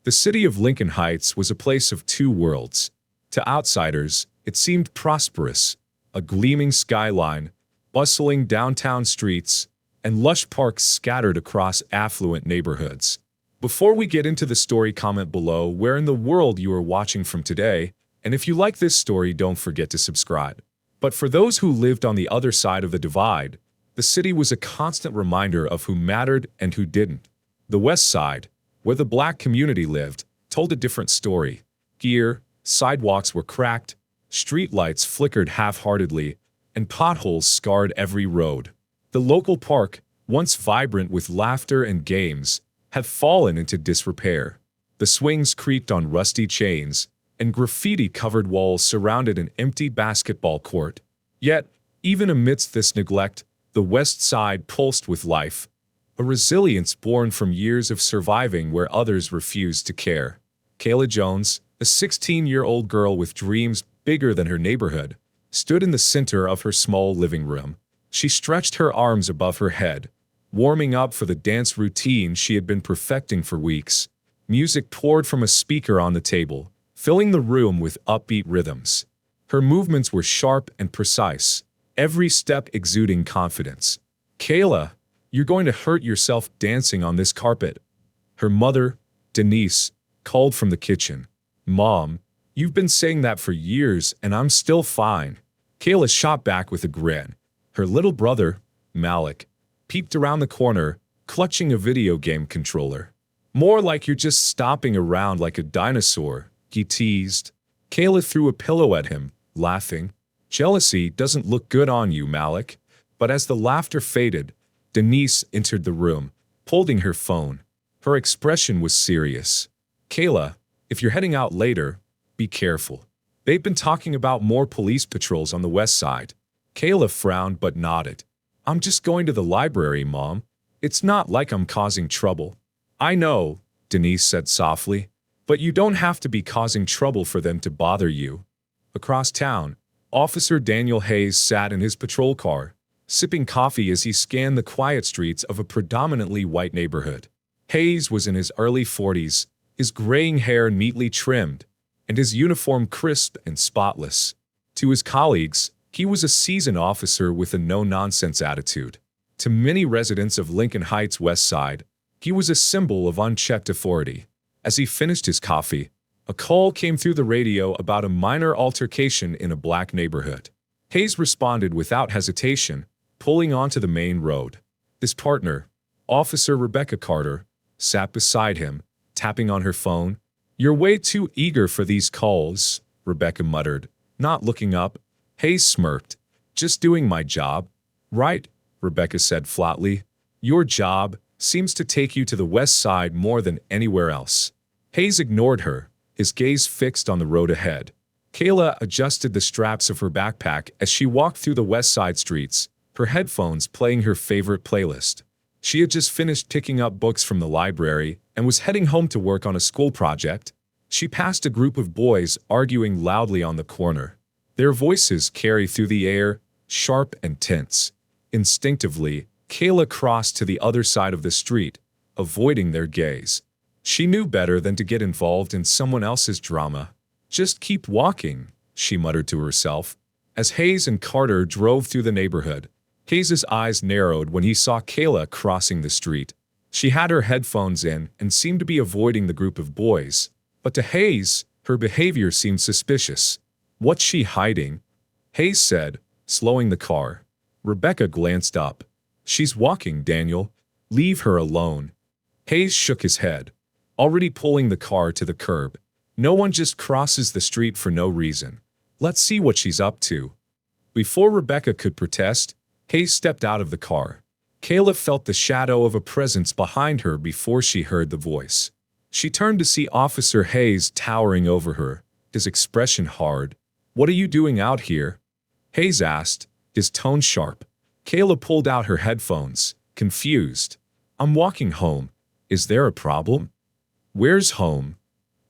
The city of Lincoln Heights was a place of two worlds. To outsiders, it seemed prosperous, a gleaming skyline, bustling downtown streets, and lush parks scattered across affluent neighborhoods. Before we get into the story, comment below where in the world you are watching from today, and if you like this story, don't forget to subscribe. But for those who lived on the other side of the divide, the city was a constant reminder of who mattered and who didn't. The West Side, where the black community lived, told a different story. Here, sidewalks were cracked, streetlights flickered half-heartedly, and potholes scarred every road. The local park, once vibrant with laughter and games, had fallen into disrepair. The swings creaked on rusty chains, and graffiti-covered walls surrounded an empty basketball court. Yet, even amidst this neglect, the West Side pulsed with life, a resilience born from years of surviving where others refused to care. Kayla Jones, a 16-year-old girl with dreams bigger than her neighborhood, stood in the center of her small living room. She stretched her arms above her head, warming up for the dance routine she had been perfecting for weeks. Music poured from a speaker on the table, filling the room with upbeat rhythms. Her movements were sharp and precise, every step exuding confidence. "Kayla, you're going to hurt yourself dancing on this carpet." Her mother, Denise, called from the kitchen. "Mom, you've been saying that for years and I'm still fine." Kayla shot back with a grin. Her little brother, Malik, peeped around the corner, clutching a video game controller. "More like you're just stomping around like a dinosaur," he teased. Kayla threw a pillow at him, laughing. "Jealousy doesn't look good on you, Malik." But as the laughter faded, Denise entered the room, holding her phone. Her expression was serious. "Kayla, if you're heading out later, be careful. They've been talking about more police patrols on the West Side." Kayla frowned but nodded. "I'm just going to the library, Mom. It's not like I'm causing trouble." "I know," Denise said softly, "but you don't have to be causing trouble for them to bother you." Across town, Officer Daniel Hayes sat in his patrol car, sipping coffee as he scanned the quiet streets of a predominantly white neighborhood. Hayes was in his early 40s, his graying hair neatly trimmed, and his uniform crisp and spotless. To his colleagues, he was a seasoned officer with a no-nonsense attitude. To many residents of Lincoln Heights West Side, he was a symbol of unchecked authority. As he finished his coffee, a call came through the radio about a minor altercation in a black neighborhood. Hayes responded without hesitation, pulling onto the main road. His partner, Officer Rebecca Carter, sat beside him, tapping on her phone. "You're way too eager for these calls," Rebecca muttered, not looking up. Hayes smirked. "Just doing my job." "Right," Rebecca said flatly. "Your job seems to take you to the West Side more than anywhere else." Hayes ignored her, his gaze fixed on the road ahead. Kayla adjusted the straps of her backpack as she walked through the West Side streets, her headphones playing her favorite playlist. She had just finished picking up books from the library and was heading home to work on a school project. She passed a group of boys arguing loudly on the corner. Their voices carried through the air, sharp and tense. Instinctively, Kayla crossed to the other side of the street, avoiding their gaze. She knew better than to get involved in someone else's drama. "Just keep walking," she muttered to herself. As Hayes and Carter drove through the neighborhood, Hayes's eyes narrowed when he saw Kayla crossing the street. She had her headphones in and seemed to be avoiding the group of boys. But to Hayes, her behavior seemed suspicious. "What's she hiding?" Hayes said, slowing the car. Rebecca glanced up. "She's walking, Daniel. Leave her alone." Hayes shook his head, already pulling the car to the curb. "No one just crosses the street for no reason. Let's see what she's up to." Before Rebecca could protest, Hayes stepped out of the car. Kayla felt the shadow of a presence behind her before she heard the voice. She turned to see Officer Hayes towering over her, his expression hard. "What are you doing out here?" Hayes asked, his tone sharp. Kayla pulled out her headphones, confused. "I'm walking home. Is there a problem?" "Where's home?"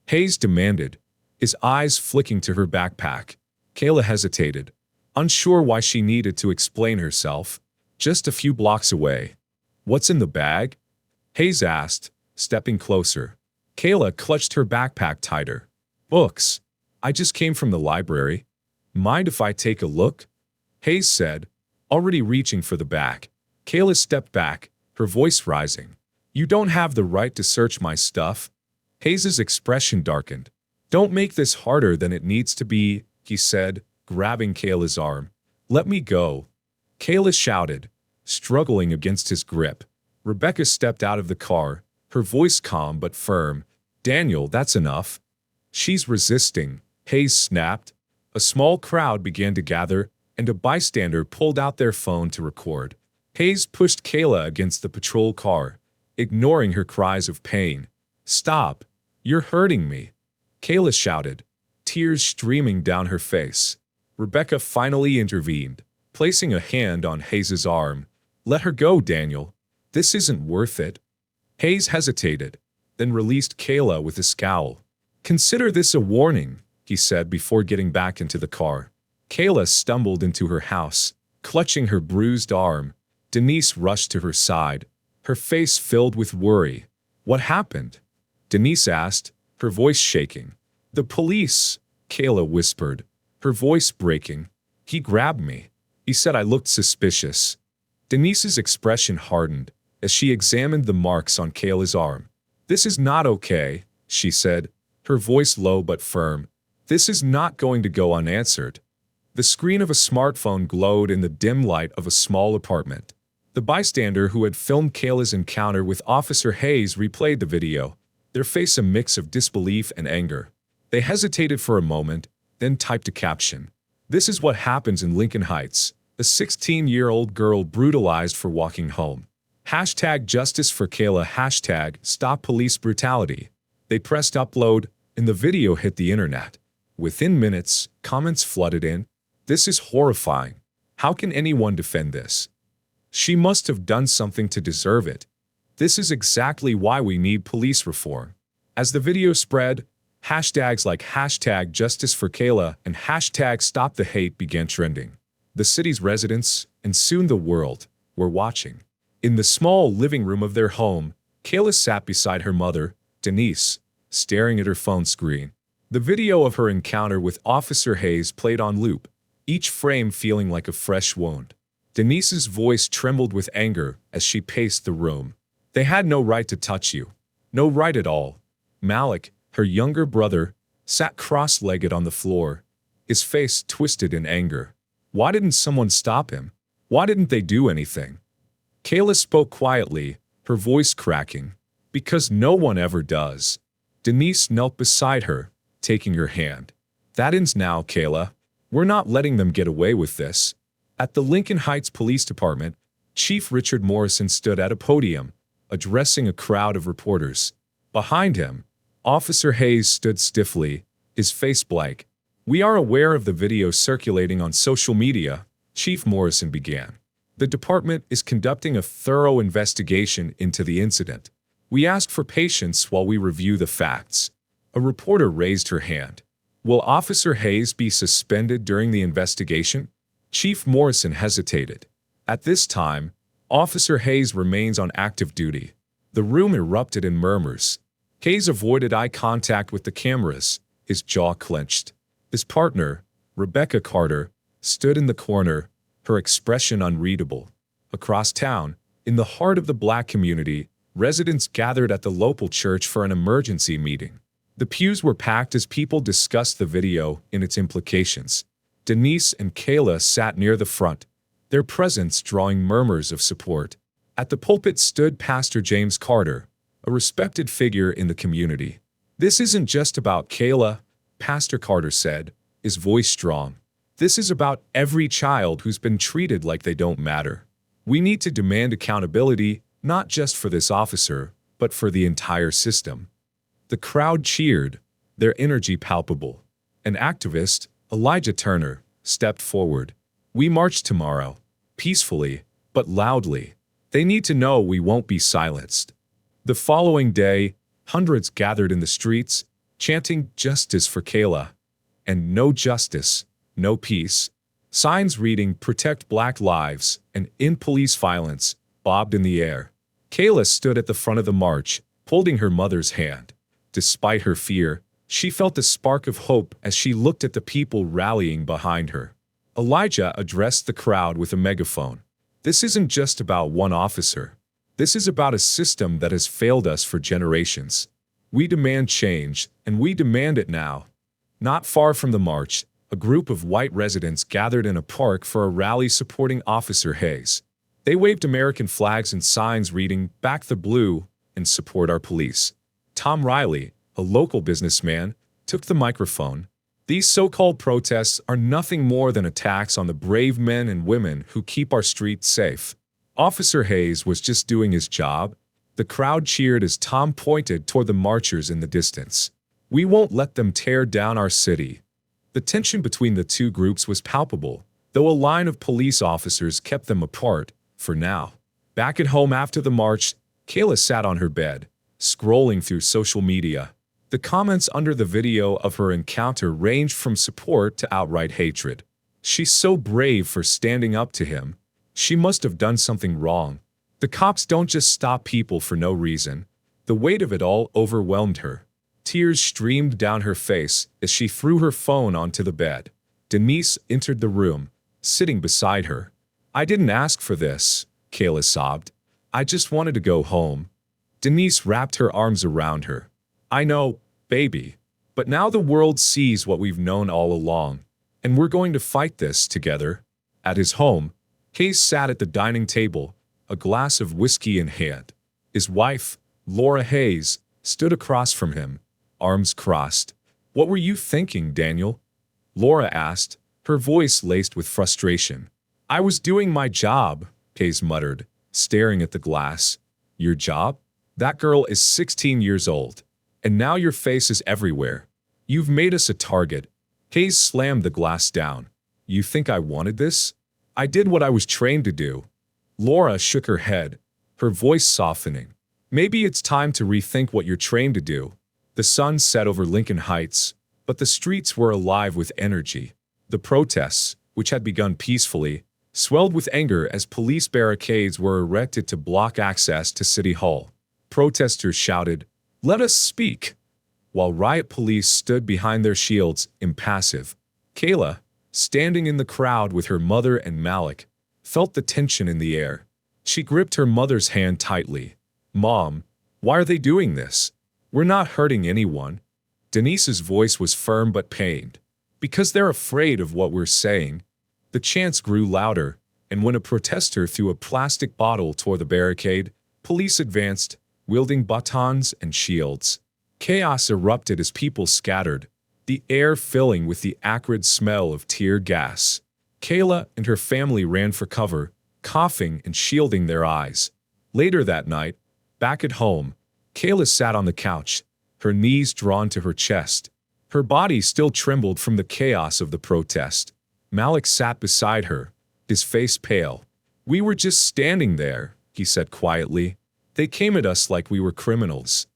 Hayes demanded, his eyes flicking to her backpack. Kayla hesitated, unsure why she needed to explain herself. "Just a few blocks away." "What's in the bag?" Hayes asked, stepping closer. Kayla clutched her backpack tighter. Books. I just came from the library. Mind if I take a look? Hayes said, already reaching for the bag. Kayla stepped back, her voice rising. You don't have the right to search my stuff. Hayes's expression darkened. Don't make this harder than it needs to be, he said, grabbing Kayla's arm. Let me go. Kayla shouted, struggling against his grip. Rebecca stepped out of the car, her voice calm but firm. Daniel, that's enough. She's resisting, Hayes snapped. A small crowd began to gather, and a bystander pulled out their phone to record. Hayes pushed Kayla against the patrol car, ignoring her cries of pain. Stop. You're hurting me. Kayla shouted, tears streaming down her face. Rebecca finally intervened, placing a hand on Hayes's arm. Let her go, Daniel. This isn't worth it. Hayes hesitated, then released Kayla with a scowl. Consider this a warning, he said before getting back into the car. Kayla stumbled into her house, clutching her bruised arm. Denise rushed to her side, her face filled with worry. What happened? Denise asked, her voice shaking. The police, Kayla whispered, her voice breaking. He grabbed me. He said I looked suspicious. Denise's expression hardened as she examined the marks on Kayla's arm. This is not okay, she said, her voice low but firm. This is not going to go unanswered. The screen of a smartphone glowed in the dim light of a small apartment. The bystander who had filmed Kayla's encounter with Officer Hayes replayed the video, their face a mix of disbelief and anger. They hesitated for a moment, then typed a caption. This is what happens in Lincoln Heights. A 16-year-old girl brutalized for walking home. Hashtag justice for Kayla. Hashtag stop police brutality. They pressed upload, and the video hit the internet. Within minutes, comments flooded in. This is horrifying. How can anyone defend this? She must have done something to deserve it. This is exactly why we need police reform. As the video spread, hashtags like hashtag justice for Kayla and hashtag stop the hate began trending. The city's residents, and soon the world, were watching. In the small living room of their home, Kayla sat beside her mother, Denise, staring at her phone screen. The video of her encounter with Officer Hayes played on loop, each frame feeling like a fresh wound. Denise's voice trembled with anger as she paced the room. They had no right to touch you. No right at all. Malik, her younger brother, sat cross-legged on the floor, his face twisted in anger. Why didn't someone stop him? Why didn't they do anything? Kayla spoke quietly, her voice cracking. Because no one ever does. Denise knelt beside her, taking her hand. That ends now, Kayla. We're not letting them get away with this. At the Lincoln Heights Police Department, Chief Richard Morrison stood at a podium, addressing a crowd of reporters. Behind him, Officer Hayes stood stiffly, his face blank. We are aware of the video circulating on social media, Chief Morrison began. The department is conducting a thorough investigation into the incident. We ask for patience while we review the facts. A reporter raised her hand. Will Officer Hayes be suspended during the investigation? Chief Morrison hesitated. At this time, Officer Hayes remains on active duty. The room erupted in murmurs. Hayes avoided eye contact with the cameras, his jaw clenched. His partner, Rebecca Carter, stood in the corner, her expression unreadable. Across town, in the heart of the Black community, residents gathered at the local church for an emergency meeting. The pews were packed as people discussed the video and its implications. Denise and Kayla sat near the front, their presence drawing murmurs of support. At the pulpit stood Pastor James Carter, a respected figure in the community. This isn't just about Kayla, Pastor Carter said, his voice strong. This is about every child who's been treated like they don't matter. We need to demand accountability, not just for this officer, but for the entire system. The crowd cheered, their energy palpable. An activist, Elijah Turner, stepped forward. We march tomorrow, peacefully, but loudly. They need to know we won't be silenced. The following day, hundreds gathered in the streets, chanting justice for Kayla. And no justice, no peace. Signs reading protect Black lives and end police violence bobbed in the air. Kayla stood at the front of the march, holding her mother's hand. Despite her fear, she felt a spark of hope as she looked at the people rallying behind her. Elijah addressed the crowd with a megaphone. This isn't just about one officer. This is about a system that has failed us for generations. We demand change, and we demand it now. Not far from the march, a group of white residents gathered in a park for a rally supporting Officer Hayes. They waved American flags and signs reading, "Back the Blue," and "Support our police." Tom Riley, a local businessman, took the microphone. These so-called protests are nothing more than attacks on the brave men and women who keep our streets safe. Officer Hayes was just doing his job. The crowd cheered as Tom pointed toward the marchers in the distance. We won't let them tear down our city. The tension between the two groups was palpable, though a line of police officers kept them apart, for now. Back at home after the march, Kayla sat on her bed, scrolling through social media. The comments under the video of her encounter ranged from support to outright hatred. She's so brave for standing up to him. She must have done something wrong. The cops don't just stop people for no reason. The weight of it all overwhelmed her. Tears streamed down her face as she threw her phone onto the bed. Denise entered the room, sitting beside her. "I didn't ask for this," Kayla sobbed. "I just wanted to go home." Denise wrapped her arms around her. "I know, baby. But now the world sees what we've known all along. And we're going to fight this together." At his home, Hayes sat at the dining table, a glass of whiskey in hand. His wife, Laura Hayes, stood across from him, arms crossed. "What were you thinking, Daniel?" Laura asked, her voice laced with frustration. "I was doing my job," Hayes muttered, staring at the glass. "Your job? That girl is 16 years old. And now your face is everywhere. You've made us a target." Hayes slammed the glass down. "You think I wanted this? I did what I was trained to do." Laura shook her head, her voice softening. "Maybe it's time to rethink what you're trained to do." The sun set over Lincoln Heights, but the streets were alive with energy. The protests, which had begun peacefully, swelled with anger as police barricades were erected to block access to City Hall. Protesters shouted, "Let us speak," while riot police stood behind their shields, impassive. Kayla, standing in the crowd with her mother and Malik, felt the tension in the air. She gripped her mother's hand tightly. "Mom, why are they doing this? We're not hurting anyone." Denise's voice was firm but pained. "Because they're afraid of what we're saying." The chants grew louder, and when a protester threw a plastic bottle toward the barricade, police advanced, wielding batons and shields. Chaos erupted as people scattered, the air filling with the acrid smell of tear gas. Kayla and her family ran for cover, coughing and shielding their eyes. Later that night, back at home, Kayla sat on the couch, her knees drawn to her chest. Her body still trembled from the chaos of the protest. Malik sat beside her, his face pale. "We were just standing there," he said quietly. "They came at us like we were criminals."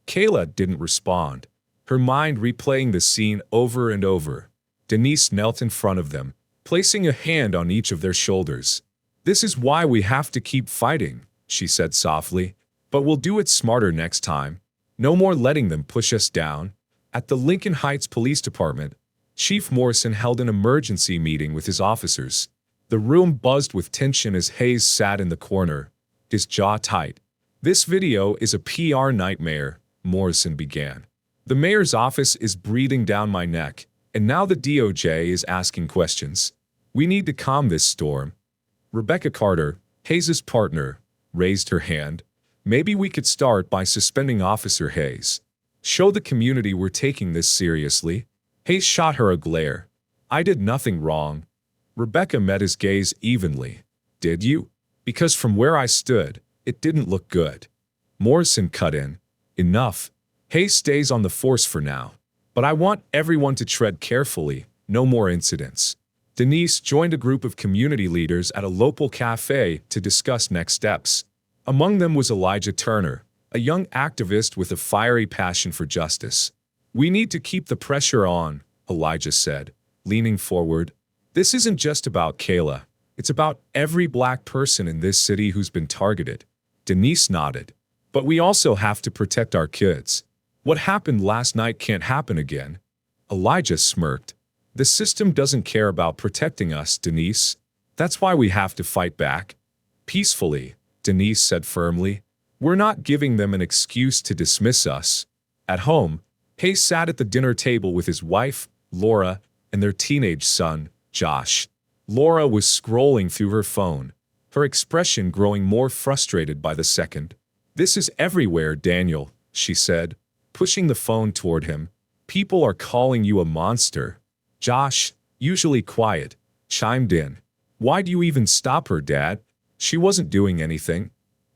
Kayla didn't respond, her mind replaying the scene over and over. Denise knelt in front of them, placing a hand on each of their shoulders. "This is why we have to keep fighting," she said softly. "But we'll do it smarter next time. No more letting them push us down." At the Lincoln Heights Police Department, Chief Morrison held an emergency meeting with his officers. The room buzzed with tension as Hayes sat in the corner, his jaw tight. "This video is a PR nightmare," Morrison began. "The mayor's office is breathing down my neck, and now the DOJ is asking questions. We need to calm this storm." Rebecca Carter, Hayes' partner, raised her hand. "Maybe we could start by suspending Officer Hayes. Show the community we're taking this seriously." Hayes shot her a glare. "I did nothing wrong." Rebecca met his gaze evenly. "Did you? Because from where I stood, it didn't look good." Morrison cut in. "Enough. Hayes stays on the force for now. But I want everyone to tread carefully, no more incidents." Denise joined a group of community leaders at a local cafe to discuss next steps. Among them was Elijah Turner, a young activist with a fiery passion for justice. "We need to keep the pressure on," Elijah said, leaning forward. "This isn't just about Kayla. It's about every black person in this city who's been targeted." Denise nodded. "But we also have to protect our kids." What happened last night can't happen again. Elijah smirked. The system doesn't care about protecting us, Denise. That's why we have to fight back. Peacefully, Denise said firmly. We're not giving them an excuse to dismiss us. At home, Hayes sat at the dinner table with his wife, Laura, and their teenage son, Josh. Laura was scrolling through her phone, her expression growing more frustrated by the second. This is everywhere, Daniel, she said, pushing the phone toward him. People are calling you a monster. Josh, usually quiet, chimed in. Why do you even stop her, Dad? She wasn't doing anything.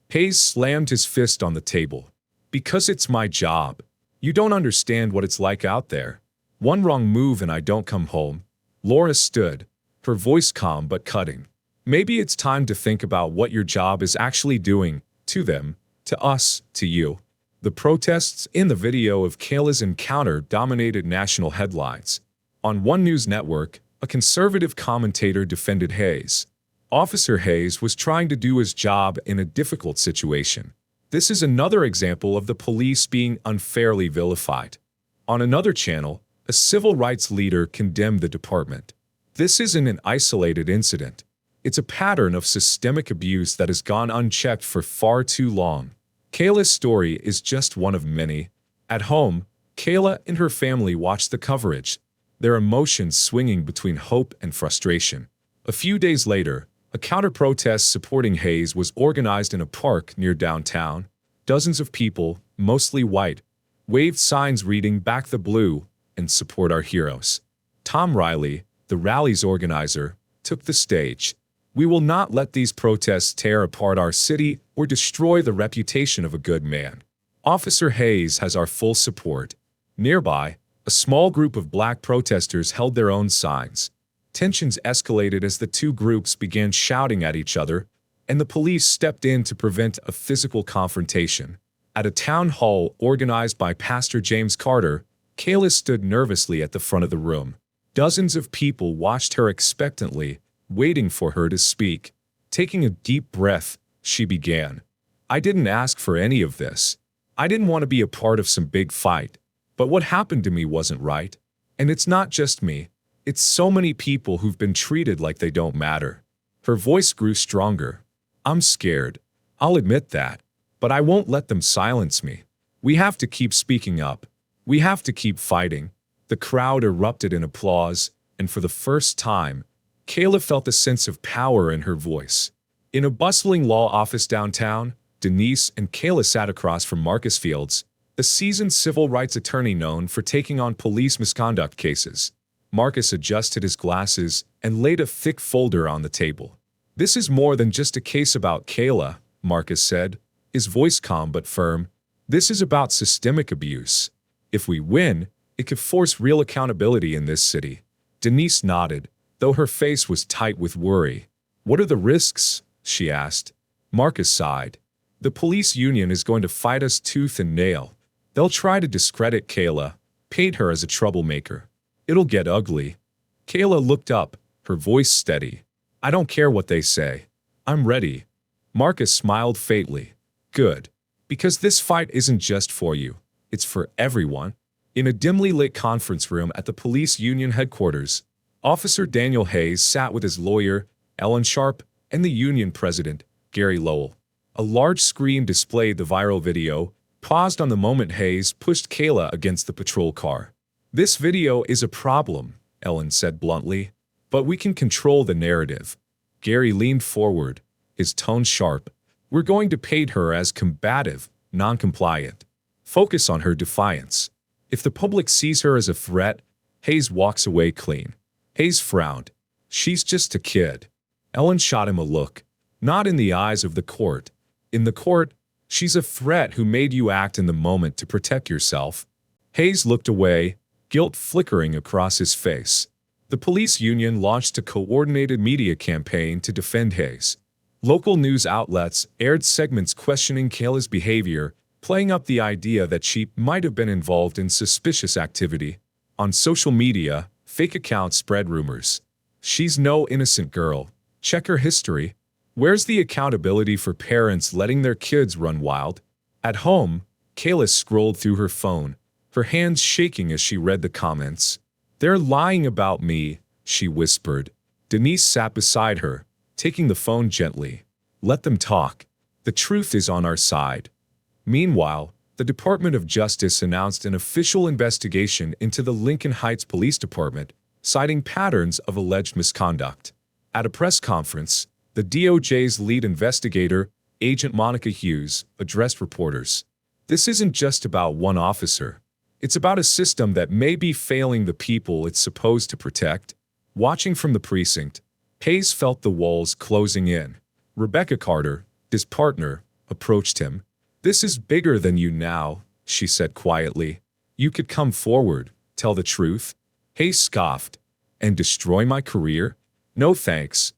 Hayes slammed his fist on the table. Because it's my job. You don't understand what it's like out there. One wrong move and I don't come home. Laura stood, her voice calm but cutting. Maybe it's time to think about what your job is actually doing to them, to us, to you. The protests in the video of Kayla's encounter dominated national headlines. On one news network, a conservative commentator defended Hayes. Officer Hayes was trying to do his job in a difficult situation. This is another example of the police being unfairly vilified. On another channel, a civil rights leader condemned the department. This isn't an isolated incident. It's a pattern of systemic abuse that has gone unchecked for far too long. Kayla's story is just one of many. At home, Kayla and her family watched the coverage, their emotions swinging between hope and frustration. A few days later, a counter-protest supporting Hayes was organized in a park near downtown. Dozens of people, mostly white, waved signs reading "Back the Blue" and "Support our heroes." Tom Riley, the rally's organizer, took the stage. We will not let these protests tear apart our city or destroy the reputation of a good man. Officer Hayes has our full support. Nearby, a small group of black protesters held their own signs. Tensions escalated as the two groups began shouting at each other, and the police stepped in to prevent a physical confrontation. At a town hall organized by Pastor James Carter, Kayla stood nervously at the front of the room. Dozens of people watched her expectantly, waiting for her to speak. Taking a deep breath, she began. I didn't ask for any of this. I didn't want to be a part of some big fight. But what happened to me wasn't right. And it's not just me. It's so many people who've been treated like they don't matter. Her voice grew stronger. I'm scared. I'll admit that. But I won't let them silence me. We have to keep speaking up. We have to keep fighting. The crowd erupted in applause, and for the first time, Kayla felt a sense of power in her voice. In a bustling law office downtown, Denise and Kayla sat across from Marcus Fields, a seasoned civil rights attorney known for taking on police misconduct cases. Marcus adjusted his glasses and laid a thick folder on the table. This is more than just a case about Kayla, Marcus said, his voice calm but firm. This is about systemic abuse. If we win, it could force real accountability in this city. Denise nodded, though her face was tight with worry. What are the risks? She asked. Marcus sighed. The police union is going to fight us tooth and nail. They'll try to discredit Kayla, paint her as a troublemaker. It'll get ugly. Kayla looked up, her voice steady. I don't care what they say. I'm ready. Marcus smiled faintly. Good. Because this fight isn't just for you. It's for everyone. In a dimly lit conference room at the police union headquarters, Officer Daniel Hayes sat with his lawyer, Ellen Sharp, and the union president, Gary Lowell. A large screen displayed the viral video, paused on the moment Hayes pushed Kayla against the patrol car. This video is a problem, Ellen said bluntly, but we can control the narrative. Gary leaned forward, his tone sharp. We're going to paint her as combative, non-compliant. Focus on her defiance. If the public sees her as a threat, Hayes walks away clean. Hayes frowned. She's just a kid. Ellen shot him a look. Not in the eyes of the court. In the court, she's a threat who made you act in the moment to protect yourself. Hayes looked away, guilt flickering across his face. The police union launched a coordinated media campaign to defend Hayes. Local news outlets aired segments questioning Kayla's behavior, playing up the idea that she might have been involved in suspicious activity. On social media, fake accounts spread rumors. She's no innocent girl. Check her history. Where's the accountability for parents letting their kids run wild? At home, Kayla scrolled through her phone, her hands shaking as she read the comments. "They're lying about me," she whispered. Denise sat beside her, taking the phone gently. "Let them talk. The truth is on our side." Meanwhile, the Department of Justice announced an official investigation into the Lincoln Heights Police Department, citing patterns of alleged misconduct. At a press conference, the DOJ's lead investigator, Agent Monica Hughes, addressed reporters. "This isn't just about one officer. It's about a system that may be failing the people it's supposed to protect." Watching from the precinct, Hayes felt the walls closing in. Rebecca Carter, his partner, approached him. "This is bigger than you now," she said quietly. "You could come forward, tell the truth." Hayes scoffed. "And destroy my career? No thanks."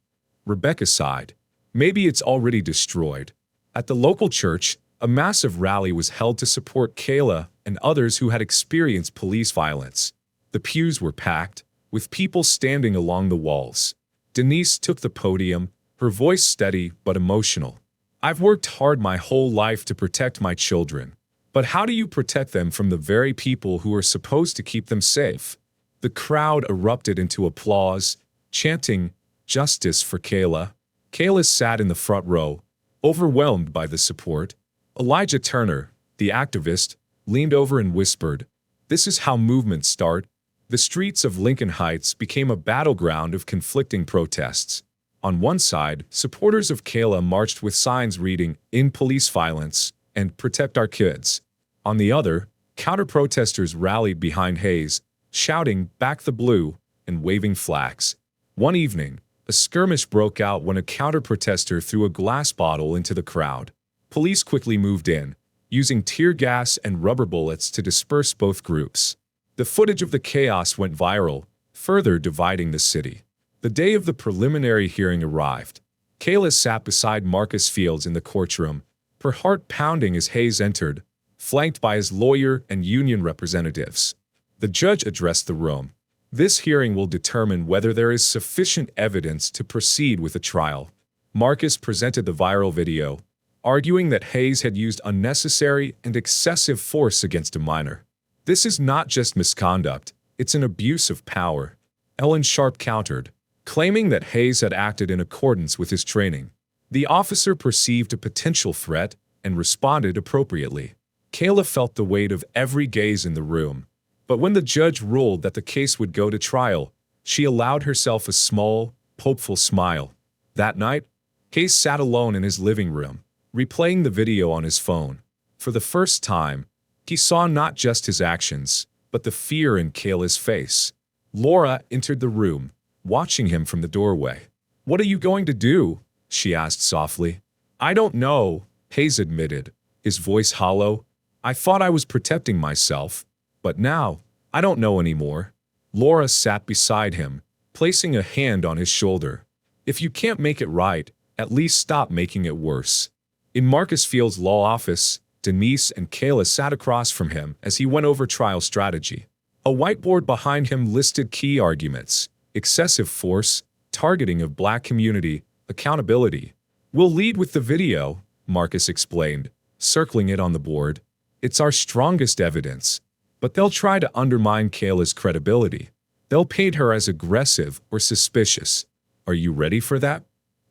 Rebecca sighed. "Maybe it's already destroyed." At the local church, a massive rally was held to support Kayla and others who had experienced police violence. The pews were packed, with people standing along the walls. Denise took the podium, her voice steady but emotional. "I've worked hard my whole life to protect my children. But how do you protect them from the very people who are supposed to keep them safe?" The crowd erupted into applause, chanting, "Justice for Kayla." Kayla sat in the front row, overwhelmed by the support. Elijah Turner, the activist, leaned over and whispered, "This is how movements start." The streets of Lincoln Heights became a battleground of conflicting protests. On one side, supporters of Kayla marched with signs reading, "End police violence," and "Protect our kids." On the other, counter-protesters rallied behind Hayes, shouting, "Back the blue," and waving flags. One evening, a skirmish broke out when a counter-protester threw a glass bottle into the crowd. Police quickly moved in, using tear gas and rubber bullets to disperse both groups. The footage of the chaos went viral, further dividing the city. The day of the preliminary hearing arrived. Kayla sat beside Marcus Fields in the courtroom, her heart pounding as Hayes entered, flanked by his lawyer and union representatives. The judge addressed the room. "This hearing will determine whether there is sufficient evidence to proceed with a trial." Marcus presented the viral video, arguing that Hayes had used unnecessary and excessive force against a minor. "This is not just misconduct, it's an abuse of power," Ellen Sharp countered, claiming that Hayes had acted in accordance with his training. The officer perceived a potential threat and responded appropriately. Kayla felt the weight of every gaze in the room, but when the judge ruled that the case would go to trial, she allowed herself a small, hopeful smile. That night, Hayes sat alone in his living room, replaying the video on his phone. For the first time, he saw not just his actions, but the fear in Kayla's face. Laura entered the room, watching him from the doorway. "What are you going to do?" she asked softly. "I don't know," Hayes admitted, his voice hollow. "I thought I was protecting myself, but now, I don't know anymore." Laura sat beside him, placing a hand on his shoulder. "If you can't make it right, at least stop making it worse." In Marcus Field's law office, Denise and Kayla sat across from him as he went over trial strategy. A whiteboard behind him listed key arguments: excessive force, targeting of black community, accountability. "We'll lead with the video," Marcus explained, circling it on the board. "It's our strongest evidence. But they'll try to undermine Kayla's credibility. They'll paint her as aggressive or suspicious. Are you ready for that?"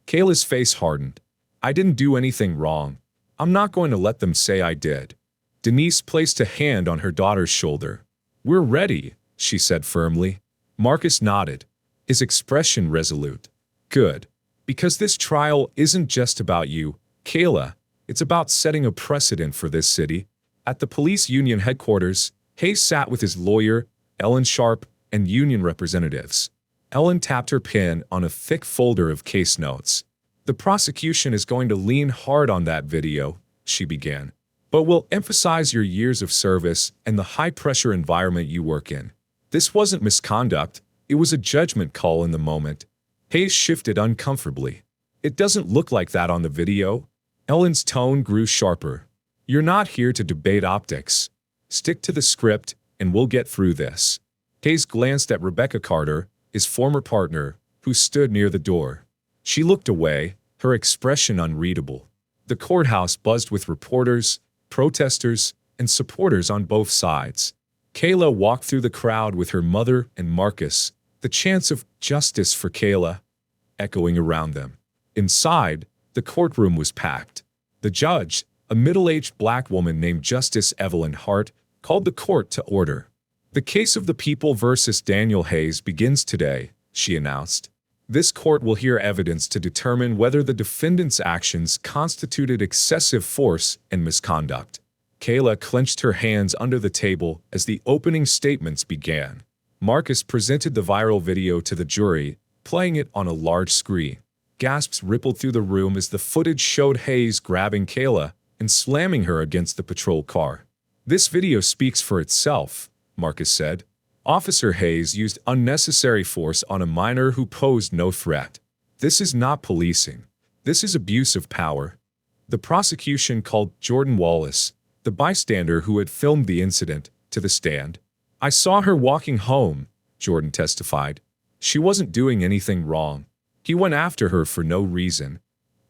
Kayla's face hardened. "I didn't do anything wrong. I'm not going to let them say I did." Denise placed a hand on her daughter's shoulder. "We're ready," she said firmly. Marcus nodded, his expression resolute. "Good. Because this trial isn't just about you, Kayla. It's about setting a precedent for this city." At the police union headquarters, Hayes sat with his lawyer, Ellen Sharp, and union representatives. Ellen tapped her pen on a thick folder of case notes. "The prosecution is going to lean hard on that video," she began. "But we'll emphasize your years of service and the high-pressure environment you work in. This wasn't misconduct, it was a judgment call in the moment." Hayes shifted uncomfortably. "It doesn't look like that on the video." Ellen's tone grew sharper. "You're not here to debate optics. Stick to the script, and we'll get through this." Hayes glanced at Rebecca Carter, his former partner, who stood near the door. She looked away, her expression unreadable. The courthouse buzzed with reporters, protesters, and supporters on both sides. Kayla walked through the crowd with her mother and Marcus, the chants of "Justice for Kayla" echoing around them. Inside, the courtroom was packed. The judge, a middle-aged black woman named Justice Evelyn Hart, called the court to order. "The case of the people versus Daniel Hayes begins today," she announced. "This court will hear evidence to determine whether the defendant's actions constituted excessive force and misconduct." Kayla clenched her hands under the table as the opening statements began. Marcus presented the viral video to the jury, playing it on a large screen. Gasps rippled through the room as the footage showed Hayes grabbing Kayla and slamming her against the patrol car. "This video speaks for itself," Marcus said. "Officer Hayes used unnecessary force on a minor who posed no threat. This is not policing. This is abuse of power." The prosecution called Jordan Wallace, the bystander who had filmed the incident, to the stand. "I saw her walking home," Jordan testified. "She wasn't doing anything wrong. He went after her for no reason."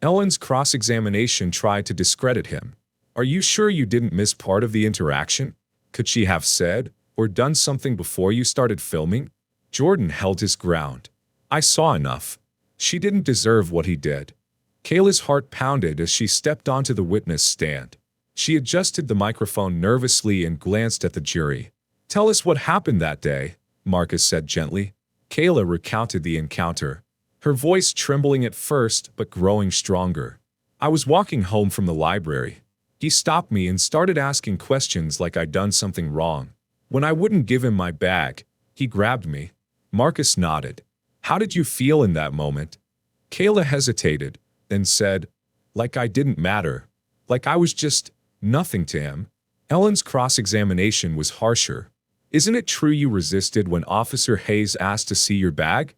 Ellen's cross-examination tried to discredit him. "Are you sure you didn't miss part of the interaction? Could she have said or done something before you started filming?" Jordan held his ground. "I saw enough. She didn't deserve what he did." Kayla's heart pounded as she stepped onto the witness stand. She adjusted the microphone nervously and glanced at the jury. "Tell us what happened that day," Marcus said gently. Kayla recounted the encounter, her voice trembling at first but growing stronger. "I was walking home from the library. He stopped me and started asking questions like I'd done something wrong. When I wouldn't give him my bag, he grabbed me." Marcus nodded. "How did you feel in that moment?" Kayla hesitated, then said, "Like I didn't matter. Like I was just nothing to him." Ellen's cross-examination was harsher. "Isn't it true you resisted when Officer Hayes asked to see your bag?"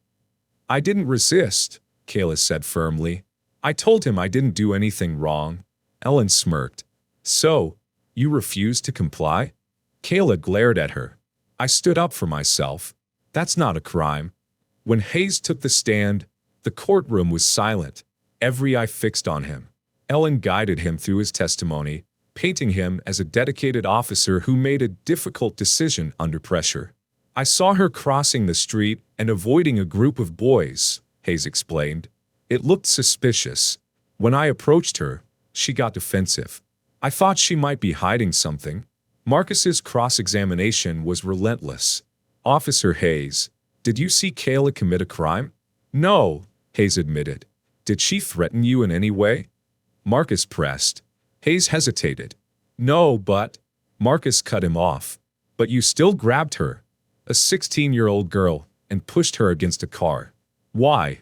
"I didn't resist," Kayla said firmly. "I told him I didn't do anything wrong." Ellen smirked. "So, you refused to comply?" Kayla glared at her. "I stood up for myself. That's not a crime." When Hayes took the stand, the courtroom was silent, every eye fixed on him. Ellen guided him through his testimony, painting him as a dedicated officer who made a difficult decision under pressure. "I saw her crossing the street and avoiding a group of boys," Hayes explained. "It looked suspicious. When I approached her, she got defensive. I thought she might be hiding something." Marcus's cross-examination was relentless. "Officer Hayes, did you see Kayla commit a crime?" "No," Hayes admitted. "Did she threaten you in any way?" Marcus pressed. Hayes hesitated. "No, but—" Marcus cut him off. "But you still grabbed her, a 16-year-old girl, and pushed her against a car. Why?"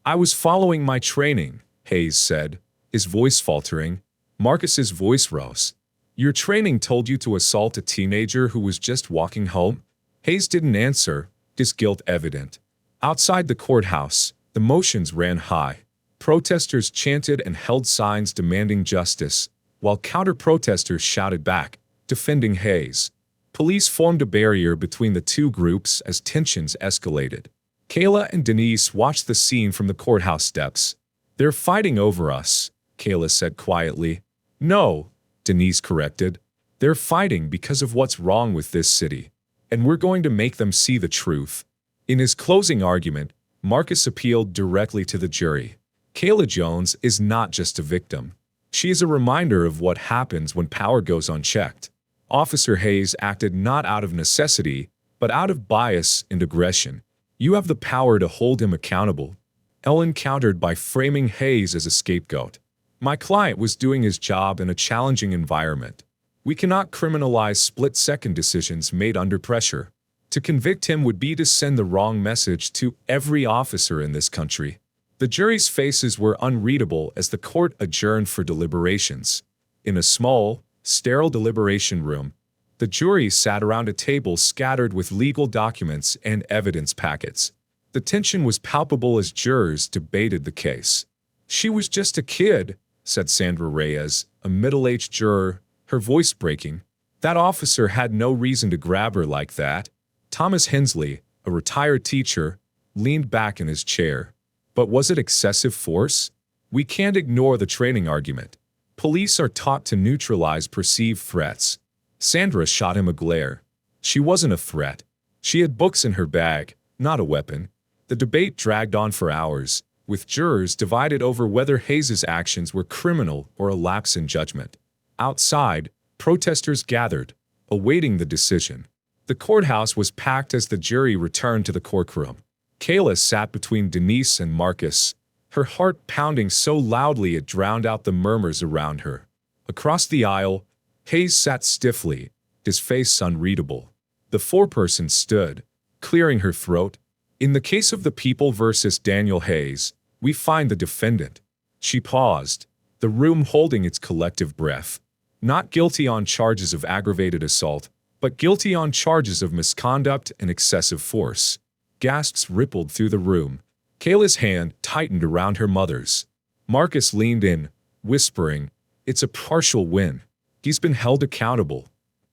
"I was following my training," Hayes said, his voice faltering. Marcus's voice rose. "Your training told you to assault a teenager who was just walking home?" Hayes didn't answer, his guilt evident. Outside the courthouse, the motions ran high. Protesters chanted and held signs demanding justice, while counter-protesters shouted back, defending Hayes. Police formed a barrier between the two groups as tensions escalated. Kayla and Denise watched the scene from the courthouse steps. "They're fighting over us," Kayla said quietly. "No," Denise corrected. "They're fighting because of what's wrong with this city. And we're going to make them see the truth." In his closing argument, Marcus appealed directly to the jury. Kayla Jones is not just a victim. She is a reminder of what happens when power goes unchecked. Officer Hayes acted not out of necessity, but out of bias and aggression. You have the power to hold him accountable. Ellen countered by framing Hayes as a scapegoat. "My client was doing his job in a challenging environment. We cannot criminalize split-second decisions made under pressure. To convict him would be to send the wrong message to every officer in this country." The jury's faces were unreadable as the court adjourned for deliberations. In a small, sterile deliberation room, the jury sat around a table scattered with legal documents and evidence packets. The tension was palpable as jurors debated the case. "She was just a kid," said Sandra Reyes, a middle-aged juror, her voice breaking. "That officer had no reason to grab her like that." Thomas Hensley, a retired teacher, leaned back in his chair. "But was it excessive force? We can't ignore the training argument. Police are taught to neutralize perceived threats." Sandra shot him a glare. She wasn't a threat. She had books in her bag, not a weapon. The debate dragged on for hours, with jurors divided over whether Hayes's actions were criminal or a lapse in judgment. Outside, protesters gathered, awaiting the decision. The courthouse was packed as the jury returned to the courtroom. Kayla sat between Denise and Marcus, her heart pounding so loudly it drowned out the murmurs around her. Across the aisle, Hayes sat stiffly, his face unreadable. The foreperson stood, clearing her throat. In the case of the People versus Daniel Hayes, we find the defendant. She paused, the room holding its collective breath. Not guilty on charges of aggravated assault, but guilty on charges of misconduct and excessive force. Gasps rippled through the room. Kayla's hand tightened around her mother's. Marcus leaned in, whispering, "It's a partial win. He's been held accountable."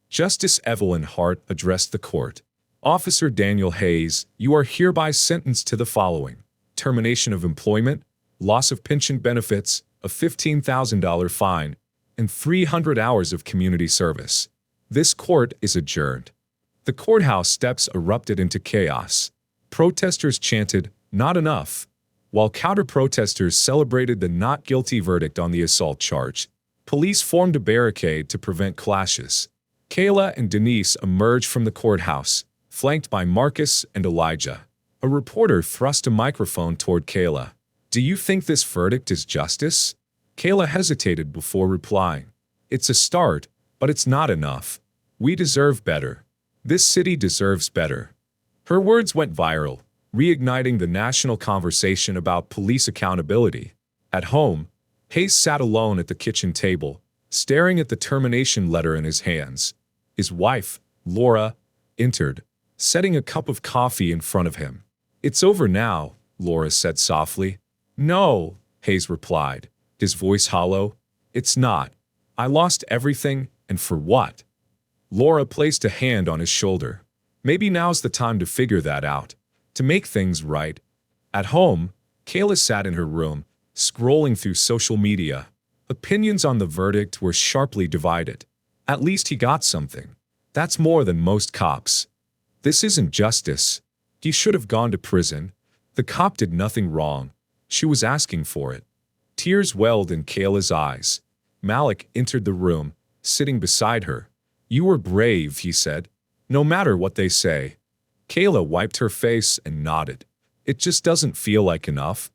Justice Evelyn Hart addressed the court. "Officer Daniel Hayes, you are hereby sentenced to the following: termination of employment, loss of pension benefits, a $15,000 fine, and 300 hours of community service. This court is adjourned." The courthouse steps erupted into chaos. Protesters chanted, "Not enough," while counter-protesters celebrated the not guilty verdict on the assault charge. Police formed a barricade to prevent clashes. Kayla and Denise emerged from the courthouse, flanked by Marcus and Elijah. A reporter thrust a microphone toward Kayla. "Do you think this verdict is justice?" Kayla hesitated before replying. "It's a start, but it's not enough. We deserve better. This city deserves better." Her words went viral, reigniting the national conversation about police accountability. At home, Hayes sat alone at the kitchen table, staring at the termination letter in his hands. His wife, Laura, entered, setting a cup of coffee in front of him. "It's over now," Laura said softly. "No," Hayes replied, his voice hollow. "It's not. I lost everything, and for what?" Laura placed a hand on his shoulder. "Maybe now's the time to figure that out, to make things right." At home, Kayla sat in her room, scrolling through social media. Opinions on the verdict were sharply divided. At least he got something. That's more than most cops. This isn't justice. He should have gone to prison. The cop did nothing wrong. She was asking for it. Tears welled in Kayla's eyes. Malik entered the room, sitting beside her. "You were brave," he said. "No matter what they say." Kayla wiped her face and nodded. "It just doesn't feel like enough."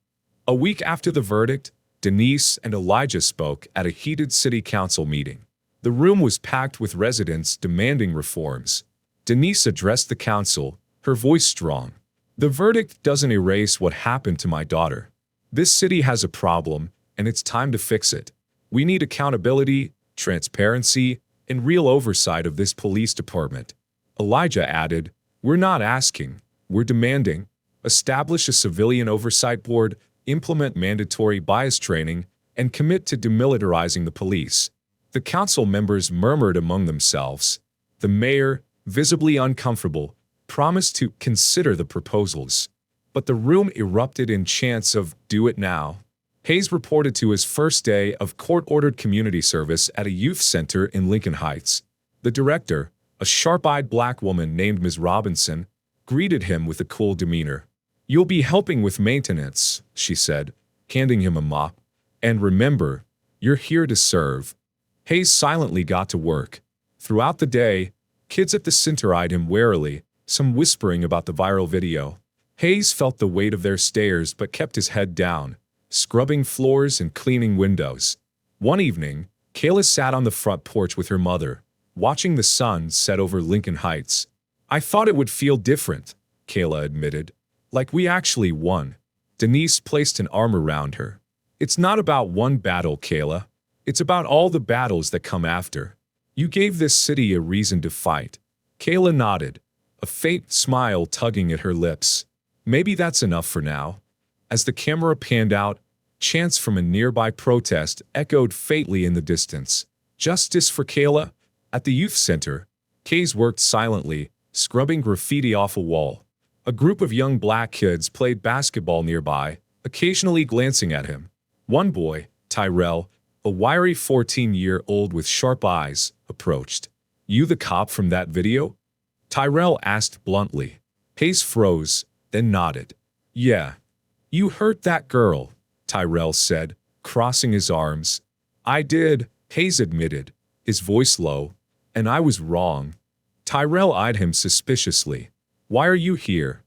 A week after the verdict, Denise and Elijah spoke at a heated city council meeting. The room was packed with residents demanding reforms. Denise addressed the council, her voice strong. "The verdict doesn't erase what happened to my daughter. This city has a problem, and it's time to fix it. We need accountability, transparency, and real oversight of this police department." Elijah added, "We're not asking, we're demanding. Establish a civilian oversight board, implement mandatory bias training, and commit to demilitarizing the police." The council members murmured among themselves. The mayor, visibly uncomfortable, promised to consider the proposals. But the room erupted in chants of "do it now." Hayes reported to his first day of court-ordered community service at a youth center in Lincoln Heights. The director, a sharp-eyed black woman named Ms. Robinson, greeted him with a cool demeanor. "You'll be helping with maintenance," she said, handing him a mop. "And remember, you're here to serve." Hayes silently got to work. Throughout the day, kids at the center eyed him warily, some whispering about the viral video. Hayes felt the weight of their stares but kept his head down, scrubbing floors and cleaning windows. One evening, Kayla sat on the front porch with her mother, watching the sun set over Lincoln Heights. "I thought it would feel different," Kayla admitted. "Like we actually won." Denise placed an arm around her. "It's not about one battle, Kayla. It's about all the battles that come after. You gave this city a reason to fight." Kayla nodded, a faint smile tugging at her lips. "Maybe that's enough for now." As the camera panned out, chants from a nearby protest echoed faintly in the distance. "Justice for Kayla?" At the youth center, Hayes worked silently, scrubbing graffiti off a wall. A group of young black kids played basketball nearby, occasionally glancing at him. One boy, Tyrell, a wiry 14-year-old with sharp eyes, approached. "You the cop from that video?" Tyrell asked bluntly. Hayes froze, then nodded. Yeah. You hurt that girl, Tyrell said, crossing his arms. I did, Hayes admitted, his voice low. And I was wrong. Tyrell eyed him suspiciously. Why are you here?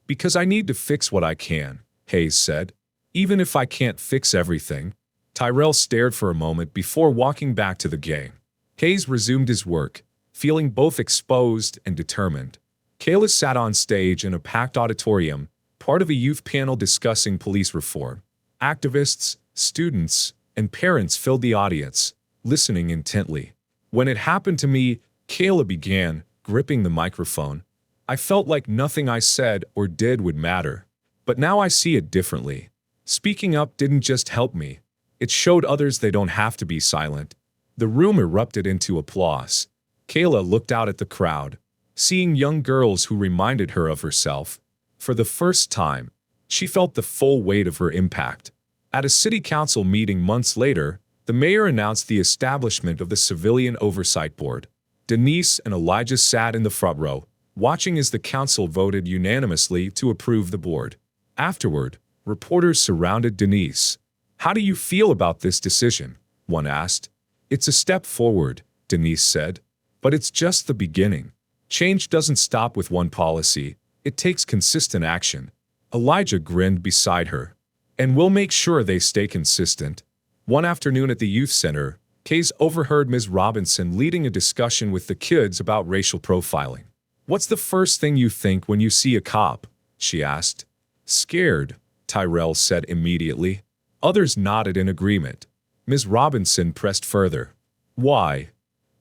Because I need to fix what I can, Hayes said. Even if I can't fix everything. Tyrell stared for a moment before walking back to the gang. Hayes resumed his work, feeling both exposed and determined. Kayla sat on stage in a packed auditorium, part of a youth panel discussing police reform. Activists, students, and parents filled the audience, listening intently. When it happened to me, Kayla began, gripping the microphone. I felt like nothing I said or did would matter. But now I see it differently. Speaking up didn't just help me. It showed others they don't have to be silent. The room erupted into applause. Kayla looked out at the crowd, seeing young girls who reminded her of herself. For the first time, she felt the full weight of her impact. At a city council meeting months later, the mayor announced the establishment of the Civilian Oversight Board. Denise and Elijah sat in the front row, watching as the council voted unanimously to approve the board. Afterward, reporters surrounded Denise. How do you feel about this decision? One asked. It's a step forward, Denise said. But it's just the beginning. Change doesn't stop with one policy. It takes consistent action. Elijah grinned beside her. And we'll make sure they stay consistent. One afternoon at the youth center, Hayes overheard Ms. Robinson leading a discussion with the kids about racial profiling. What's the first thing you think when you see a cop? She asked. Scared, Tyrell said immediately. Others nodded in agreement. Ms. Robinson pressed further. Why?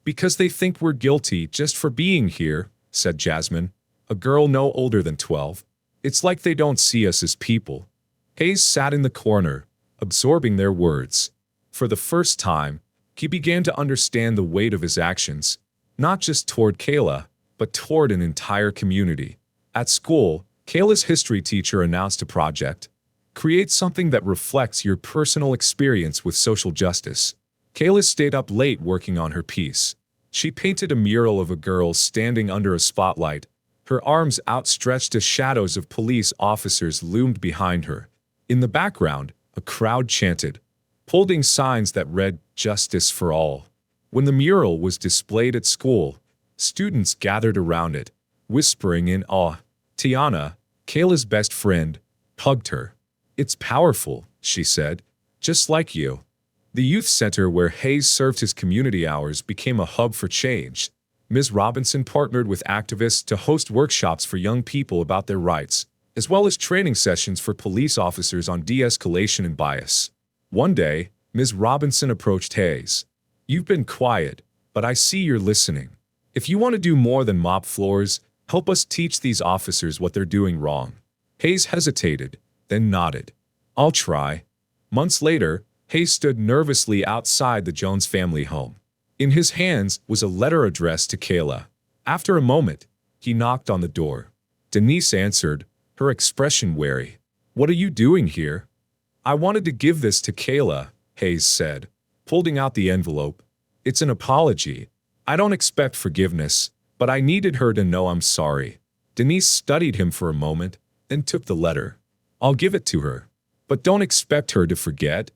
Because they think we're guilty just for being here, said Jasmine, a girl no older than 12. It's like they don't see us as people. Hayes sat in the corner, absorbing their words. For the first time, he began to understand the weight of his actions, not just toward Kayla, but toward an entire community. At school, Kayla's history teacher announced a project. Create something that reflects your personal experience with social justice. Kayla stayed up late working on her piece. She painted a mural of a girl standing under a spotlight. Her arms outstretched as shadows of police officers loomed behind her. In the background, a crowd chanted, holding signs that read, "Justice for all." When the mural was displayed at school, students gathered around it, whispering in awe. Tiana, Kayla's best friend, hugged her. It's powerful, she said, just like you. The youth center where Hayes served his community hours became a hub for change. Ms. Robinson partnered with activists to host workshops for young people about their rights, as well as training sessions for police officers on de-escalation and bias. One day, Ms. Robinson approached Hayes. You've been quiet, but I see you're listening. If you want to do more than mop floors, help us teach these officers what they're doing wrong. Hayes hesitated, then nodded. I'll try. Months later, Hayes stood nervously outside the Jones family home. In his hands was a letter addressed to Kayla. After a moment, he knocked on the door. Denise answered, her expression wary. What are you doing here? I wanted to give this to Kayla, Hayes said, holding out the envelope. It's an apology. I don't expect forgiveness, but I needed her to know I'm sorry. Denise studied him for a moment, then took the letter. I'll give it to her. But don't expect her to forget.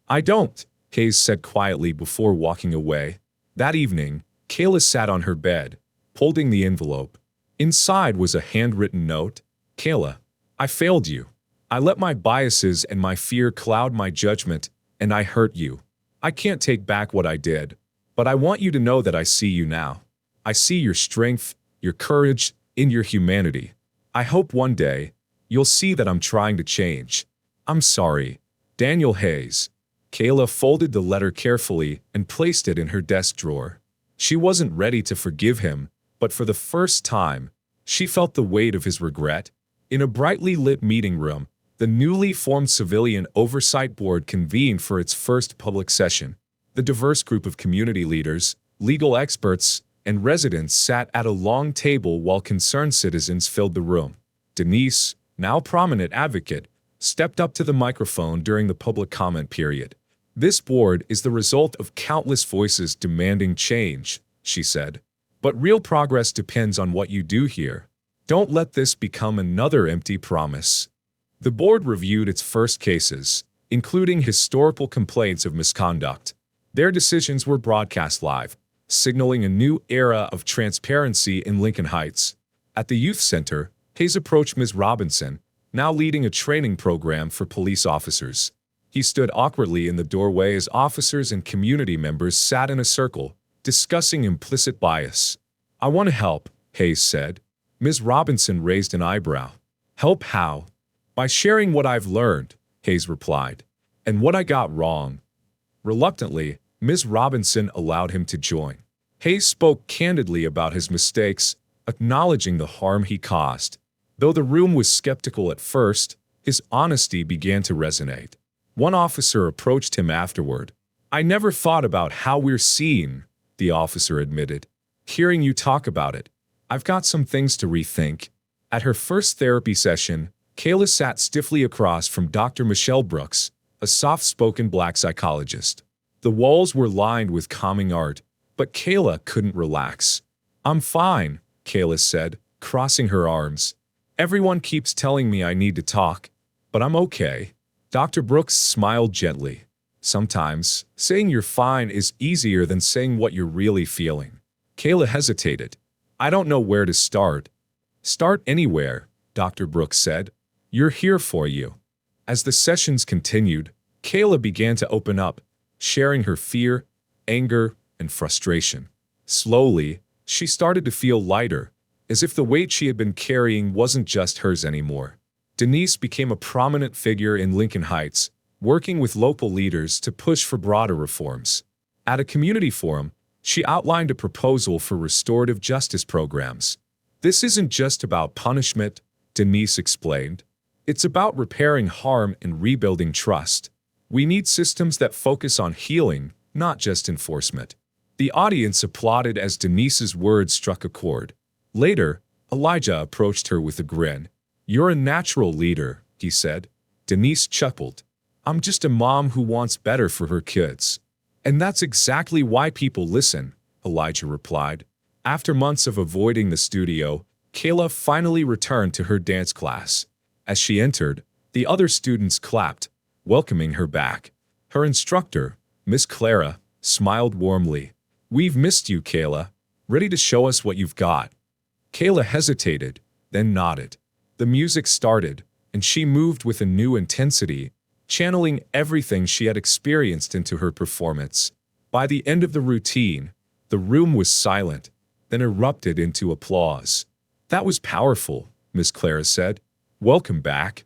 I don't, Hayes said quietly before walking away. That evening, Kayla sat on her bed, holding the envelope. Inside was a handwritten note. Kayla, I failed you. I let my biases and my fear cloud my judgment, and I hurt you. I can't take back what I did, but I want you to know that I see you now. I see your strength, your courage, and your humanity. I hope one day, you'll see that I'm trying to change. I'm sorry. Daniel Hayes. Kayla folded the letter carefully and placed it in her desk drawer. She wasn't ready to forgive him, but for the first time, she felt the weight of his regret. In a brightly lit meeting room, the newly formed Civilian Oversight Board convened for its first public session. The diverse group of community leaders, legal experts, and residents sat at a long table while concerned citizens filled the room. Denise, now prominent advocate, stepped up to the microphone during the public comment period. This board is the result of countless voices demanding change, she said. But real progress depends on what you do here. Don't let this become another empty promise. The board reviewed its first cases, including historical complaints of misconduct. Their decisions were broadcast live, signaling a new era of transparency in Lincoln Heights. At the youth center, Hayes approached Ms. Robinson, now leading a training program for police officers. He stood awkwardly in the doorway as officers and community members sat in a circle, discussing implicit bias. "I want to help," Hayes said. Ms. Robinson raised an eyebrow. "Help how?" "By sharing what I've learned," Hayes replied. "And what I got wrong." Reluctantly, Ms. Robinson allowed him to join. Hayes spoke candidly about his mistakes, acknowledging the harm he caused. Though the room was skeptical at first, his honesty began to resonate. One officer approached him afterward. "I never thought about how we're seen," the officer admitted. "Hearing you talk about it, I've got some things to rethink." At her first therapy session, Kayla sat stiffly across from Dr. Michelle Brooks, a soft-spoken black psychologist. The walls were lined with calming art, but Kayla couldn't relax. "I'm fine," Kayla said, crossing her arms. "Everyone keeps telling me I need to talk, but I'm okay." Dr. Brooks smiled gently. "Sometimes, saying you're fine is easier than saying what you're really feeling." Kayla hesitated. "I don't know where to start." "Start anywhere," Dr. Brooks said. "You're here for you." As the sessions continued, Kayla began to open up, sharing her fear, anger, and frustration. Slowly, she started to feel lighter, as if the weight she had been carrying wasn't just hers anymore. Denise became a prominent figure in Lincoln Heights, working with local leaders to push for broader reforms. At a community forum, she outlined a proposal for restorative justice programs. "This isn't just about punishment," Denise explained. "It's about repairing harm and rebuilding trust. We need systems that focus on healing, not just enforcement." The audience applauded as Denise's words struck a chord. Later, Elijah approached her with a grin. "You're a natural leader," he said. Denise chuckled. "I'm just a mom who wants better for her kids." "And that's exactly why people listen," Elijah replied. After months of avoiding the studio, Kayla finally returned to her dance class. As she entered, the other students clapped, welcoming her back. Her instructor, Miss Clara, smiled warmly. "We've missed you, Kayla. Ready to show us what you've got?" Kayla hesitated, then nodded. The music started, and she moved with a new intensity, channeling everything she had experienced into her performance. By the end of the routine, the room was silent, then erupted into applause. "That was powerful," Miss Clara said. "Welcome back."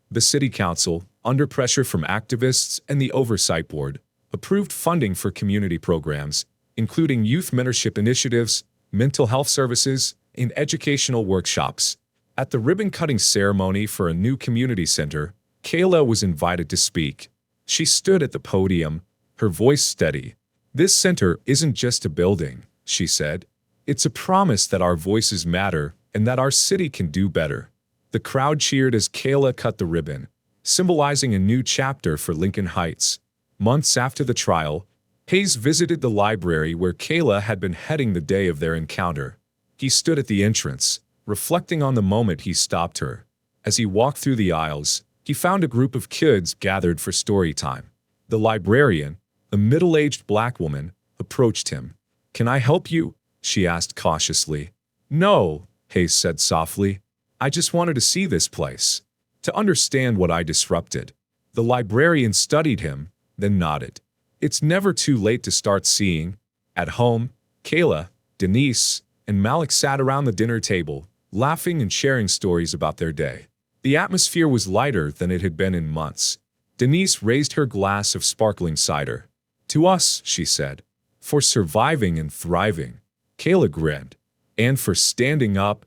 The City Council, under pressure from activists and the Oversight Board, approved funding for community programs, including youth mentorship initiatives, mental health services, and educational workshops. At the ribbon-cutting ceremony for a new community center, Kayla was invited to speak. She stood at the podium, her voice steady. "This center isn't just a building," she said. "It's a promise that our voices matter and that our city can do better." The crowd cheered as Kayla cut the ribbon, symbolizing a new chapter for Lincoln Heights. Months after the trial, Hayes visited the library where Kayla had been heading the day of their encounter. He stood at the entrance, reflecting on the moment he stopped her. As he walked through the aisles, he found a group of kids gathered for story time. The librarian, a middle-aged black woman, approached him. "Can I help you?" she asked cautiously. "No," Hayes said softly. "I just wanted to see this place, to understand what I disrupted." The librarian studied him, then nodded. "It's never too late to start seeing." At home, Kayla, Denise, and Malik sat around the dinner table, laughing and sharing stories about their day. The atmosphere was lighter than it had been in months. Denise raised her glass of sparkling cider. "To us," she said, "for surviving and thriving." Kayla grinned. "And for standing up."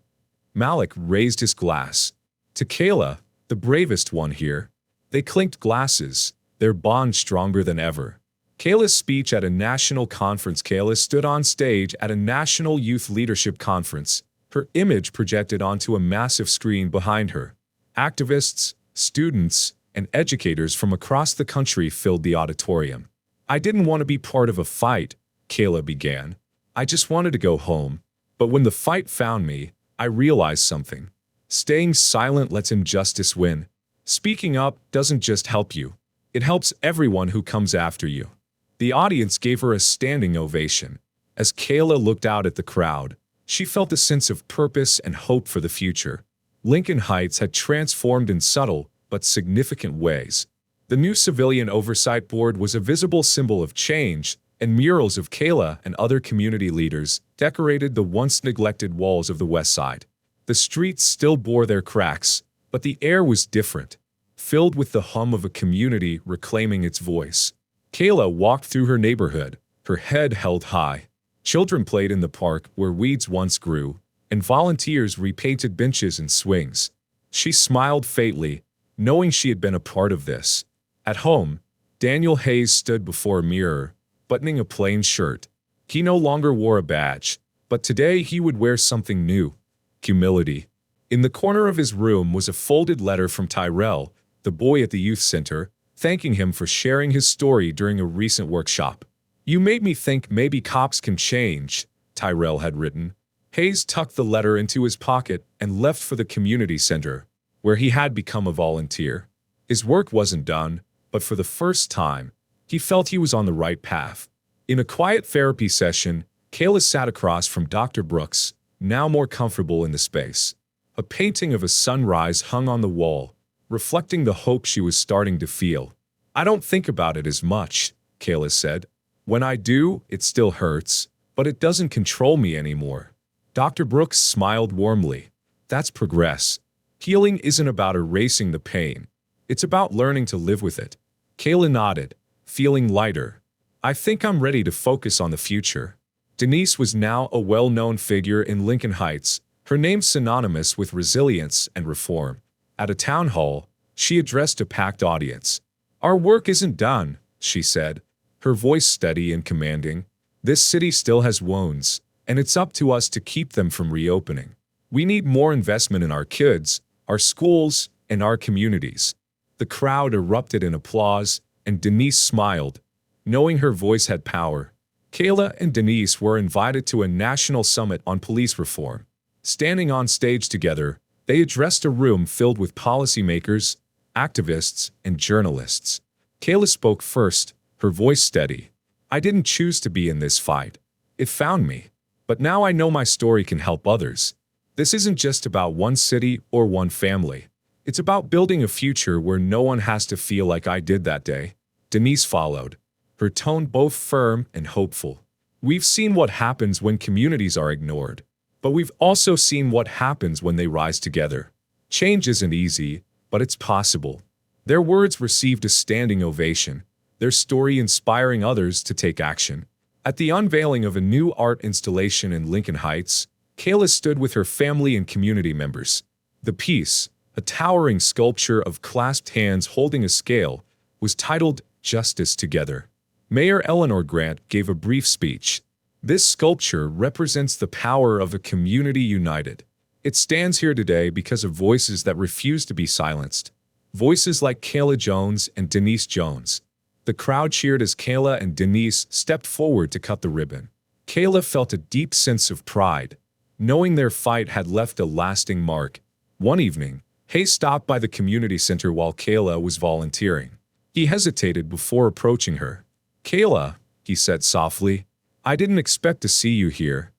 Malik raised his glass. "To Kayla, the bravest one here." They clinked glasses, their bond stronger than ever. Kayla's speech at a national conference. Kayla stood on stage at a national youth leadership conference, her image projected onto a massive screen behind her. Activists, students, and educators from across the country filled the auditorium. "I didn't want to be part of a fight," Kayla began. "I just wanted to go home." But when the fight found me, I realized something. Staying silent lets injustice win. Speaking up doesn't just help you. It helps everyone who comes after you. The audience gave her a standing ovation. As Kayla looked out at the crowd, she felt a sense of purpose and hope for the future. Lincoln Heights had transformed in subtle but significant ways. The new Civilian Oversight Board was a visible symbol of change, and murals of Kayla and other community leaders decorated the once neglected walls of the West Side. The streets still bore their cracks, but the air was different, filled with the hum of a community reclaiming its voice. Kayla walked through her neighborhood, her head held high. Children played in the park where weeds once grew, and volunteers repainted benches and swings. She smiled faintly, knowing she had been a part of this. At home, Daniel Hayes stood before a mirror, buttoning a plain shirt. He no longer wore a badge, but today he would wear something new: humility. In the corner of his room was a folded letter from Tyrell, the boy at the youth center, thanking him for sharing his story during a recent workshop. "You made me think maybe cops can change," Tyrell had written. Hayes tucked the letter into his pocket and left for the community center, where he had become a volunteer. His work wasn't done, but for the first time, he felt he was on the right path. In a quiet therapy session, Kayla sat across from Dr. Brooks, now more comfortable in the space. A painting of a sunrise hung on the wall, reflecting the hope she was starting to feel. "I don't think about it as much," Kayla said. "When I do, it still hurts, but it doesn't control me anymore." Dr. Brooks smiled warmly. "That's progress. Healing isn't about erasing the pain. It's about learning to live with it." Kayla nodded, feeling lighter. "I think I'm ready to focus on the future." Denise was now a well-known figure in Lincoln Heights, her name synonymous with resilience and reform. At a town hall, she addressed a packed audience. "Our work isn't done," she said, her voice steady and commanding. "This city still has wounds, and it's up to us to keep them from reopening. We need more investment in our kids, our schools, and our communities." The crowd erupted in applause, and Denise smiled, knowing her voice had power. Kayla and Denise were invited to a national summit on police reform. Standing on stage together, they addressed a room filled with policymakers, activists, and journalists. Kayla spoke first, her voice steady. "I didn't choose to be in this fight. It found me. But now I know my story can help others. This isn't just about one city or one family. It's about building a future where no one has to feel like I did that day." Denise followed, her tone both firm and hopeful. "We've seen what happens when communities are ignored, but we've also seen what happens when they rise together. Change isn't easy, but it's possible." Their words received a standing ovation, their story inspiring others to take action. At the unveiling of a new art installation in Lincoln Heights, Kayla stood with her family and community members. The piece, a towering sculpture of clasped hands holding a scale, was titled "Justice Together." Mayor Eleanor Grant gave a brief speech. "This sculpture represents the power of a community united. It stands here today because of voices that refuse to be silenced. Voices like Kayla Jones and Denise Jones." The crowd cheered as Kayla and Denise stepped forward to cut the ribbon. Kayla felt a deep sense of pride, knowing their fight had left a lasting mark. One evening, Hayes stopped by the community center while Kayla was volunteering. He hesitated before approaching her. "Kayla," he said softly, "I didn't expect to see you here."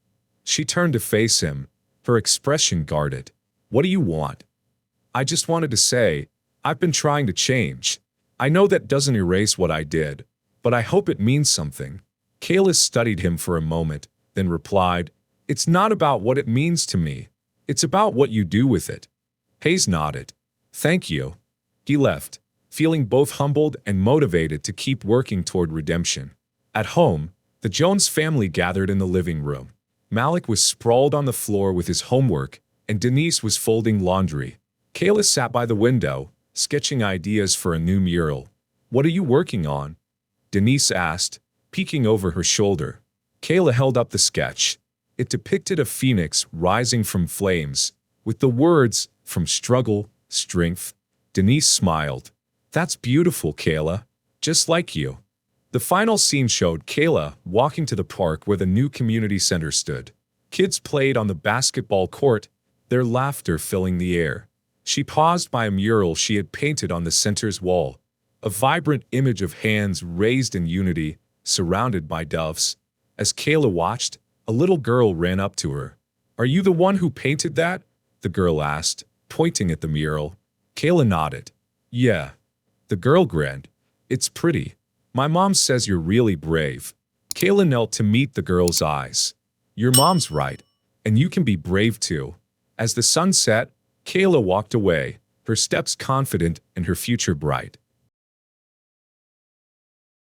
She turned to face him, her expression guarded. "What do you want?" "I just wanted to say, I've been trying to change. I know that doesn't erase what I did, but I hope it means something." Kayla studied him for a moment, then replied, "It's not about what it means to me. It's about what you do with it." Hayes nodded. "Thank you." He left, feeling both humbled and motivated to keep working toward redemption. At home, the Jones family gathered in the living room. Malik was sprawled on the floor with his homework, and Denise was folding laundry. Kayla sat by the window, sketching ideas for a new mural. "What are you working on?" Denise asked, peeking over her shoulder. Kayla held up the sketch. It depicted a phoenix rising from flames, with the words, "From struggle, strength." Denise smiled. "That's beautiful, Kayla. Just like you." The final scene showed Kayla walking to the park where the new community center stood. Kids played on the basketball court, their laughter filling the air. She paused by a mural she had painted on the center's wall, a vibrant image of hands raised in unity, surrounded by doves. As Kayla watched, a little girl ran up to her. "Are you the one who painted that?" the girl asked, pointing at the mural. Kayla nodded. "Yeah." The girl grinned. "It's pretty. My mom says you're really brave." Kayla knelt to meet the girl's eyes. "Your mom's right, and you can be brave too." As the sun set, Kayla walked away, her steps confident and her future bright.